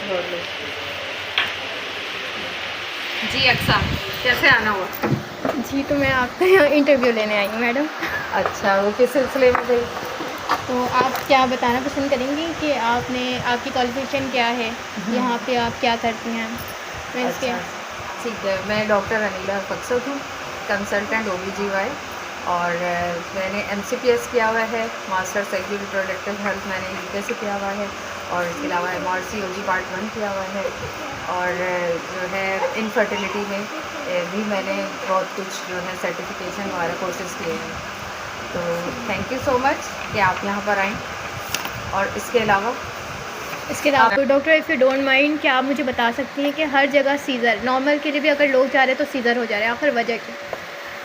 बोल लो जी। अक्सा, कैसे आना हुआ? जी, तो मैं आपका यहाँ इंटरव्यू लेने आई हूँ मैडम। अच्छा, वो किस सिलसिले में गई? तो आप क्या बताना पसंद करेंगी कि आपकी क्वालिफ़िकेशन क्या है? यहाँ पे आप क्या करती हैं? मीन्स के अच्छा, ठीक है। मैं डॉक्टर अनीला फक्सत हूँ, कंसल्टेंट OBGY, और मैंने MCPS किया हुआ है, मास्टर सेक्सुअल रिप्रोडक्टिव हेल्थ मैंने UK से किया हुआ है, और इसके अलावा MRC OG पार्ट 1 किया हुआ है, और जो है इनफर्टिलिटी में भी मैंने बहुत कुछ जो है सर्टिफिकेशन वगैरह कोर्सेज़ किए हैं। तो थैंक यू सो मच कि आप यहाँ पर आएँ। और इसके अलावा तो doctor, if you don't mind, क्या आप मुझे बता सकती हैं कि हर जगह सीज़र, नॉर्मल के लिए भी अगर लोग जा रहे हैं तो सीज़र हो जा रहे हैं, आखिर वजह क्या?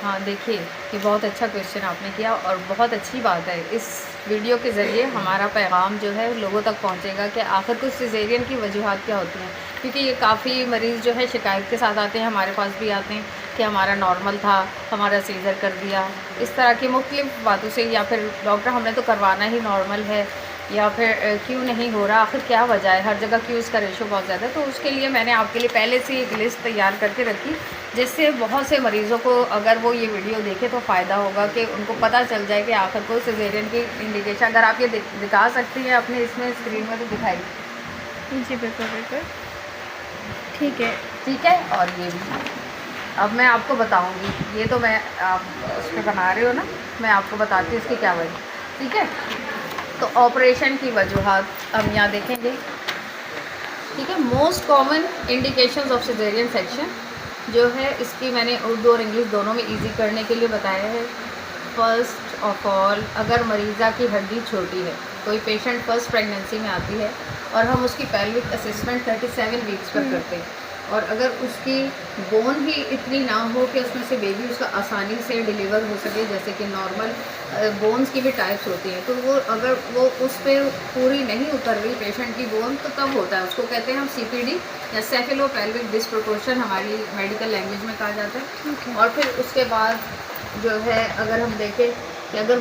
हाँ, देखिए, ये बहुत अच्छा क्वेश्चन आपने किया और बहुत अच्छी बात है। इस वीडियो के ज़रिए हमारा पैगाम जो है लोगों तक पहुंचेगा कि आखिर कुछ सिज़ेरियन की वजूहात क्या होती हैं। क्योंकि ये काफ़ी मरीज़ जो है शिकायत के साथ आते हैं, हमारे पास भी आते हैं कि हमारा नॉर्मल था, हमारा सीज़र कर दिया। इस तरह की मुख्तलिफ़ बातों से, या फिर डॉक्टर हमने तो करवाना ही नॉर्मल है, या फिर क्यों नहीं हो रहा, आखिर क्या वजह है, हर जगह क्यों इसका रेशो बहुत ज़्यादा है। तो उसके लिए मैंने आपके लिए पहले से एक लिस्ट तैयार करके रखी, जिससे बहुत से मरीज़ों को अगर वो ये वीडियो देखें तो फ़ायदा होगा कि उनको पता चल जाए कि आखिर को सिज़ेरियन की इंडिकेशन। अगर आप ये दिखा सकती हैं अपने इसमें स्क्रीन में तो दिखाइए। जी, बिल्कुल, बिल्कुल। ठीक है। ठीक है, और ये भी अब मैं आपको बताऊंगी। ये तो मैं आप उस पर बना रहे हो ना, मैं आपको बताती हूँ इसकी क्या वजह। ठीक है, तो ऑपरेशन की वजूहात हम यहाँ देखेंगे। ठीक है, most common indications of caesarean section जो है, इसकी मैंने उर्दू और इंग्लिश दोनों में इजी करने के लिए बताया है। फर्स्ट ऑफ ऑल, अगर मरीज़ा की हड्डी छोटी है, कोई पेशेंट फर्स्ट प्रेगनेंसी में आती है और हम उसकी पेल्विक असेसमेंट 37 वीक्स पर करते हैं, और अगर उसकी बोन ही इतनी ना हो कि उसमें से बेबी उसका आसानी से डिलीवर हो सके, जैसे कि नॉर्मल बोन्स की भी टाइप्स होती हैं, तो वो अगर वो उस पर पूरी नहीं उतर रही पेशेंट की बोन, तो तब होता है, उसको कहते हैं हम CPD या सेफेलोपेल्विक डिस्प्रोपोर्शन, हमारी मेडिकल लैंग्वेज में कहा जाता है। और फिर उसके बाद जो है, अगर हम देखें कि अगर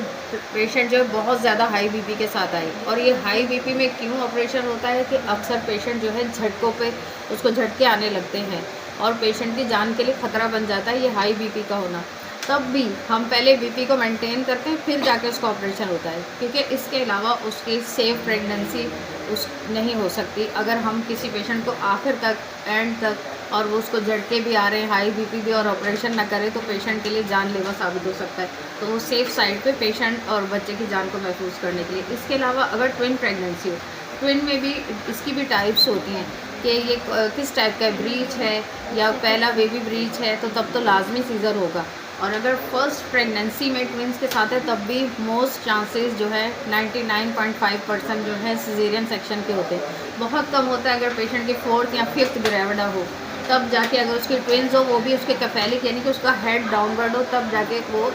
पेशेंट जो है बहुत ज़्यादा हाई BP के साथ आई, और ये हाई BP में क्यों ऑपरेशन होता है कि अक्सर पेशेंट जो है झटकों पे उसको झटके आने लगते हैं और पेशेंट की जान के लिए ख़तरा बन जाता है ये हाई BP का होना। तब भी हम पहले BP को मेंटेन करते हैं, फिर जाके उसका ऑपरेशन होता है, क्योंकि इसके अलावा उसकी सेफ प्रेगनेंसी उस नहीं हो सकती अगर हम किसी पेशेंट को आखिर तक, एंड तक, और वो उसको झटके भी आ रहे हैं, हाई BP भी, और ऑपरेशन ना करें तो पेशेंट के लिए जानलेवा साबित हो सकता है। तो वो सेफ साइड पे पेशेंट और बच्चे की जान को महफूज करने के लिए। इसके अलावा अगर ट्विन प्रेगनेंसी हो, ट्विन में भी इसकी भी टाइप्स होती हैं कि ये किस टाइप का ब्रीच है या पहला बेबी ब्रीच है, तो तब तो लाजमी सीज़र होगा। और अगर फर्स्ट प्रेगनेंसी में ट्विंस के साथ है, तब भी मोस्ट चांसेस जो है 99.5% जो है सिजेरियन सेक्शन के होते हैं। बहुत कम होता है अगर पेशेंट की 4th या 5th ग्रेविडा हो, तब जाके अगर उसकी ट्विंस हो, वो भी उसके कैफेलिक यानी कि उसका हेड डाउनवर्ड हो, तब जाके वो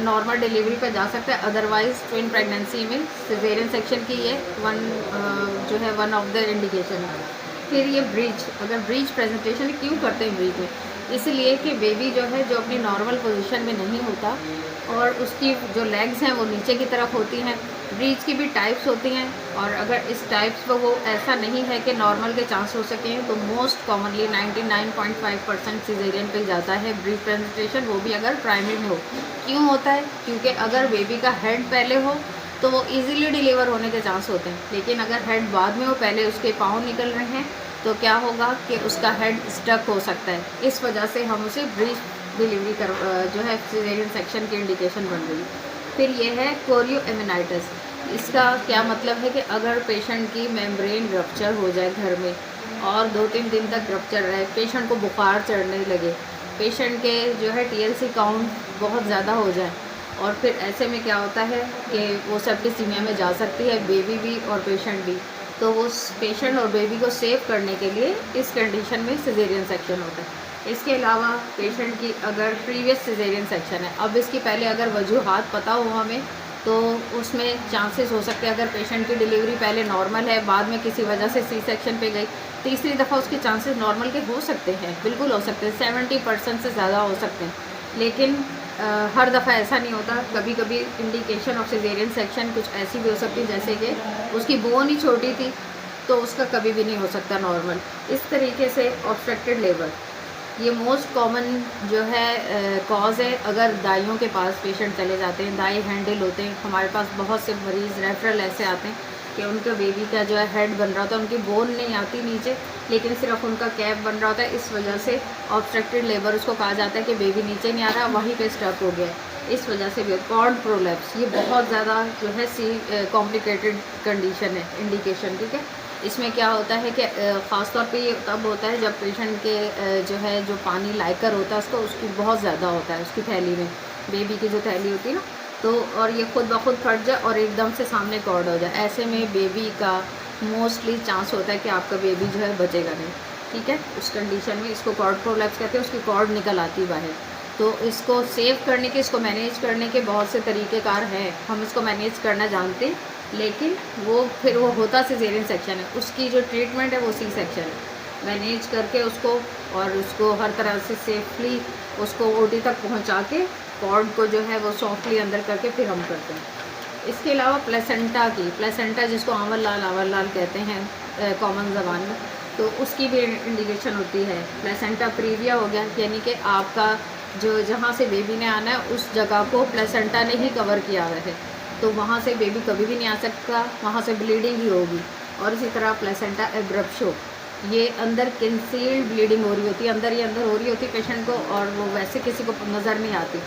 नॉर्मल डिलीवरी पे जा सकता है। अदरवाइज ट्विन प्रेगनेंसी में सिजेरियन सेक्शन की ये जो है वन ऑफ द इंडिकेशन है। फिर ये ब्रीच, अगर ब्रीच प्रेजेंटेशन क्यों करते हैं ब्रीच में, इसलिए कि बेबी जो है जो अपनी नॉर्मल पोजीशन में नहीं होता और उसकी जो लेग्स हैं वो नीचे की तरफ होती हैं। ब्रीच की भी टाइप्स होती हैं, और अगर इस टाइप्स पर वो ऐसा नहीं है कि नॉर्मल के चांस हो सके हैं, तो मोस्ट कॉमनली 99.5% सिजेरियन पे जाता है ब्रीच प्रेजेंटेशन, वो भी अगर प्राइमरी में हो। क्यों होता है? क्योंकि अगर बेबी का हेड पहले हो तो वो इजीली डिलीवर होने के चांस होते हैं, लेकिन अगर हेड बाद में हो, पहले उसके पाँव निकल रहे हैं, तो क्या होगा कि उसका हेड स्टक हो सकता है। इस वजह से हम उसे ब्रीच डिलीवरी जो है सिजेरियन सेक्शन की इंडिकेशन बन रही। फिर ये है कोरियोएमिनाइटिस। इसका क्या मतलब है कि अगर पेशेंट की मेम्ब्रेन रप्चर हो जाए घर में और 2-3 दिन तक रप्चर रहे, पेशेंट को बुखार चढ़ने लगे, पेशेंट के जो है TLC काउंट बहुत ज़्यादा हो जाए, और फिर ऐसे में क्या होता है कि वो सेप्टिसीमिया में जा सकती है, बेबी भी और पेशेंट भी। तो उस पेशेंट और बेबी को सेव करने के लिए इस कंडीशन में सिजेरियन सेक्शन होता है। इसके अलावा पेशेंट की अगर प्रीवियस सिजेरियन सेक्शन है, अब इसकी पहले अगर वजूहात पता हो हमें, तो उसमें चांसेस हो सकते हैं, अगर पेशेंट की डिलीवरी पहले नॉर्मल है, बाद में किसी वजह से C सेक्शन पे गई, तीसरी दफ़ा उसके चांसेस नॉर्मल के हो सकते हैं, बिल्कुल हो सकते हैं, 70% से ज़्यादा हो सकते हैं। लेकिन हर दफ़ा ऐसा नहीं होता। कभी कभी इंडिकेशन ऑफ सिजेरियन सेक्शन कुछ ऐसी भी हो सकती है, जैसे कि उसकी बोन ही छोटी थी, तो उसका कभी भी नहीं हो सकता नॉर्मल। इस तरीके से ऑब्स्ट्रक्टेड लेबर ये मोस्ट कॉमन जो है कॉज़ है। अगर दाइयों के पास पेशेंट चले जाते हैं, दाई हैंडल होते हैं, हमारे पास बहुत से मरीज़ रेफरल ऐसे आते हैं कि उनका बेबी का जो है हेड बन रहा होता है, उनकी बोन नहीं आती नीचे, लेकिन सिर्फ उनका कैप बन रहा होता है। इस वजह से ऑब्स्ट्रक्टेड लेबर उसको कहा जाता है कि बेबी नीचे नहीं आ रहा, वहीं पे स्टक हो गया। इस वजह से भी कॉर्ड प्रोलैप्स ये बहुत ज़्यादा जो है कॉम्प्लिकेटेड कंडीशन है, इंडिकेशन, ठीक है। इसमें क्या होता है कि ख़ास तौर पे ये तब होता है जब पेशेंट के जो है जो पानी लाइकर होता है उसको उसकी बहुत ज़्यादा होता है उसकी थैली में, बेबी की जो थैली होती है ना, तो और ये खुद ब खुद फट जाए और एकदम से सामने कॉर्ड हो जाए। ऐसे में बेबी का मोस्टली चांस होता है कि आपका बेबी जो है बचेगा नहीं, ठीक है। उस कंडीशन में इसको कॉर्ड प्रोलैप्स कहते हैं, उसकी कॉर्ड निकल आती बाहर। तो इसको सेव करने के, इसको मैनेज करने के बहुत से तरीक़ेकार हैं, हम इसको मैनेज करना जानते हैं, लेकिन वो होता सिजेरियन सेक्शन है, उसकी जो ट्रीटमेंट है वो सी सेक्शन है। मैनेज करके उसको और उसको हर तरह से सेफली उसको ओटी तक पहुंचा के कॉर्ड को जो है वो सॉफ्टली अंदर करके फिर हम करते हैं। इसके अलावा प्लेसेंटा जिसको आंवर लाल कहते हैं कॉमन ज़बान में, तो उसकी भी इंडिकेशन होती है। प्लेसेंटा प्रीविया हो गया, यानी कि आपका जो जहाँ से बेबी ने आना है उस जगह को प्लेसेंटा ने ही कवर किया हुआ है, तो वहाँ से बेबी कभी भी नहीं आ सकता, वहाँ से ब्लीडिंग ही होगी। और इसी तरह प्लेसेंटा एब्रप्शो, ये अंदर कंसील्ड ब्लीडिंग हो रही होती है, अंदर ही अंदर हो रही होती है पेशेंट को, और वो वैसे किसी को नज़र नहीं आती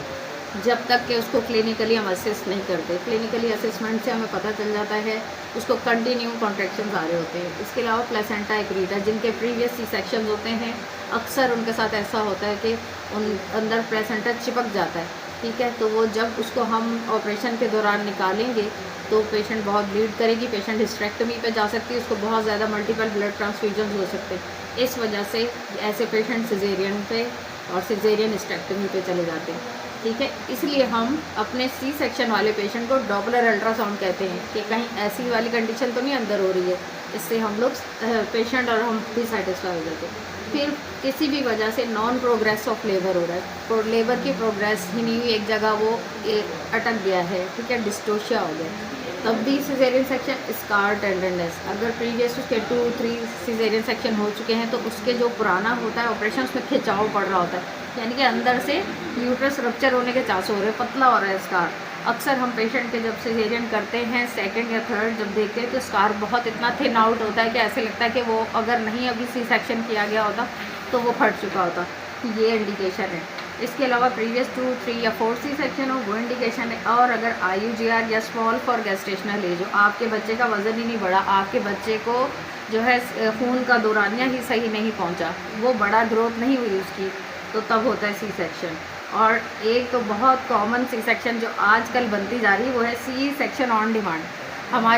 जब तक कि उसको क्लिनिकली हम असेस नहीं करते। क्लिनिकली असेसमेंट से हमें पता चल जाता है उसको कंटिन्यू कॉन्ट्रैक्शंस आ रहे होते हैं। इसके अलावा प्लेसेंटा एक्रीटा, जिनके प्रीवियस सी सेक्शन होते हैं, अक्सर उनके साथ ऐसा होता है कि उन अंदर प्लेसेंटा चिपक जाता है, ठीक है। तो वो जब उसको हम ऑपरेशन के दौरान निकालेंगे तो पेशेंट बहुत ब्लीड करेगी, पेशेंट हिस्टेरेक्टमी पे जा सकती है, उसको बहुत ज़्यादा मल्टीपल ब्लड ट्रांसफ्यूजन हो सकते हैं। इस वजह से ऐसे पेशेंट सिजेरियन पे और सिजेरियन हिस्टेरेक्टमी पे चले जाते हैं, ठीक है। इसलिए हम अपने सी सेक्शन वाले पेशेंट को डॉपलर अल्ट्रासाउंड कहते हैं कि कहीं ऐसी वाली कंडीशन तो नहीं अंदर हो रही है, इससे हम लोग पेशेंट और हम भी सेटिस्फाई हो जाते हैं। फिर किसी भी वजह से नॉन प्रोग्रेस ऑफ लेबर हो रहा है, लेबर की प्रोग्रेस ही नहीं हुई, एक जगह वो अटक गया है, ठीक है, डिस्टोशिया हो गया, तब भी सिजेरियन सेक्शन। स्कार टेंडरनेस, अगर प्रीवियस उसके 2-3 सिजेरियन सेक्शन हो चुके हैं तो उसके जो पुराना होता है ऑपरेशन उसमें खिंचाव पड़ रहा होता है, यानी कि अंदर से यूट्रस रप्चर होने के चांस हो रहे हैं, पतला हो रहा है स्कार। अक्सर हम पेशेंट के जब सिजेरियन करते हैं सेकंड या थर्ड जब देखते हैं तो स्कार बहुत इतना थिन आउट होता है कि ऐसे लगता है कि वो अगर नहीं अभी सी सेक्शन किया गया होता तो वो फट चुका होता। ये इंडिकेशन है। इसके अलावा प्रीवियस 2, 3 या 4 सी सेक्शन हो वो इंडिकेशन है। और अगर IUGR या स्मॉल फॉर गेस्टेशनल एज हो, आपके बच्चे का वज़न ही नहीं बढ़ा, आपके बच्चे को जो है खून का दौरानिया ही सही नहीं पहुंचा, वो बड़ा ग्रोथ नहीं हुई उसकी, तो तब होता है सी सेक्शन। और एक बहुत कॉमन सी सेक्शन जो आजकल बनती जा रही है वो है सी सेक्शन ऑन डिमांड। हमारी